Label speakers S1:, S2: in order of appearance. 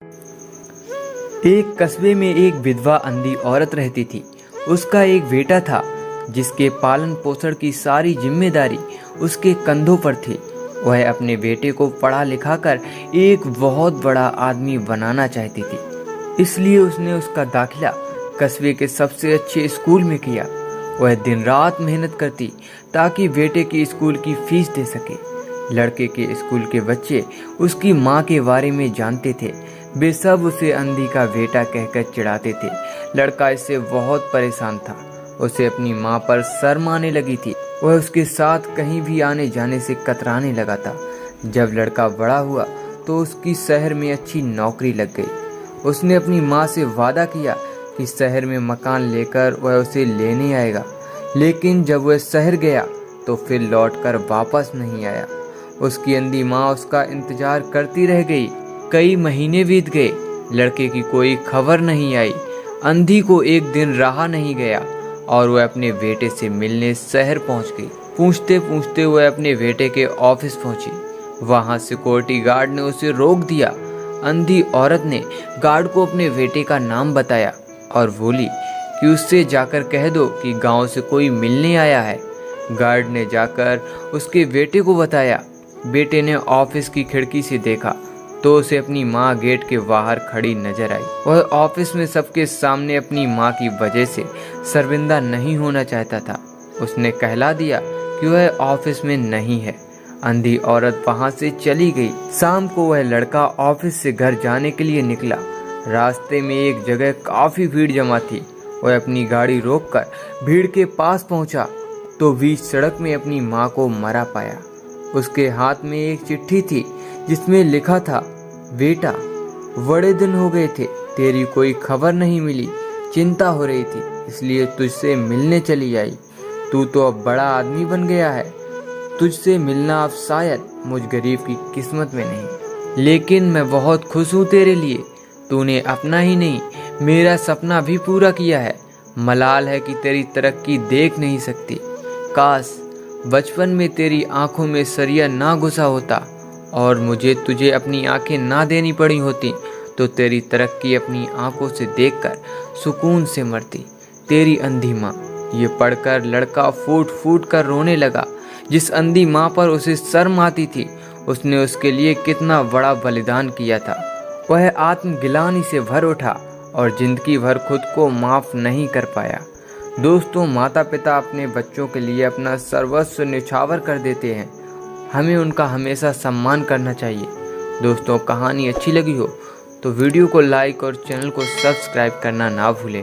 S1: एक कस्बे में एक विधवा अंधी औरत रहती थी। उसका एक बेटा था जिसके पालन पोषण की सारी जिम्मेदारी उसके कंधों पर थी। वह अपने बेटे को पढ़ा लिखा कर एक बहुत बड़ा आदमी बनाना चाहती थी, इसलिए उसने उसका दाखिला कस्बे के सबसे अच्छे स्कूल में किया। वह दिन रात मेहनत करती ताकि बेटे की स्कूल की फीस दे सके। लड़के के स्कूल के बच्चे उसकी माँ के बारे में जानते थे। वे सब उसे अंधी का बेटा कहकर चिढ़ाते थे। लड़का इससे बहुत परेशान था। उसे अपनी माँ पर शर्म आने लगी थी। वह उसके साथ कहीं भी आने जाने से कतराने लगा था। जब लड़का बड़ा हुआ तो उसकी शहर में अच्छी नौकरी लग गई। उसने अपनी माँ से वादा किया कि शहर में मकान लेकर वह उसे लेने आएगा, लेकिन जब वह शहर गया तो फिर लौटकर वापस नहीं आया। उसकी अंधी माँ उसका इंतजार करती रह गई। कई महीने बीत गए, लड़के की कोई खबर नहीं आई। अंधी को एक दिन रहा नहीं गया और वह अपने बेटे से मिलने शहर पहुंच गई। पूछते पूछते वह अपने बेटे के ऑफिस पहुंची। वहां सिक्योरिटी गार्ड ने उसे रोक दिया। अंधी औरत ने गार्ड को अपने बेटे का नाम बताया और बोली कि उससे जाकर कह दो कि गांव से कोई मिलने आया है। गार्ड ने जाकर उसके बेटे को बताया। बेटे ने ऑफिस की खिड़की से देखा तो उसे अपनी माँ गेट के बाहर खड़ी नजर आई। वह ऑफिस में सबके सामने अपनी माँ की वजह से शर्मिंदा नहीं होना चाहता था। उसने कहला दिया कि वह ऑफिस में नहीं है। अंधी औरत वहां से चली गई। शाम को वह लड़का ऑफिस से घर जाने के लिए निकला। रास्ते में एक जगह काफी भीड़ जमा थी। वह अपनी गाड़ी रोककर भीड़ के पास पहुंचा तो बीच सड़क में अपनी माँ को मरा पाया। उसके हाथ में एक चिट्ठी थी जिसमें लिखा था, बेटा, बड़े दिन हो गए थे, तेरी कोई खबर नहीं मिली। चिंता हो रही थी, इसलिए तुझसे मिलने चली आई। तू तो अब बड़ा आदमी बन गया है। तुझसे मिलना अब शायद मुझ गरीब की किस्मत में नहीं, लेकिन मैं बहुत खुश हूँ तेरे लिए। तूने अपना ही नहीं, मेरा सपना भी पूरा किया है। मलाल है कि तेरी तरक्की देख नहीं सकती। काश बचपन में तेरी आंखों में सरिया ना घुसा होता और मुझे तुझे अपनी आंखें ना देनी पड़ी होती, तो तेरी तरक्की अपनी आंखों से देखकर सुकून से मरती। तेरी अंधी माँ। ये पढ़कर लड़का फूट फूट कर रोने लगा। जिस अंधी माँ पर उसे शर्म आती थी, उसने उसके लिए कितना बड़ा बलिदान किया था। वह आत्मगिलानी से भर उठा और जिंदगी भर खुद को माफ नहीं कर पाया। दोस्तों, माता पिता अपने बच्चों के लिए अपना सर्वस्व न्यौछावर कर देते हैं। हमें उनका हमेशा सम्मान करना चाहिए। दोस्तों, कहानी अच्छी लगी हो तो वीडियो को लाइक और चैनल को सब्सक्राइब करना ना भूलें।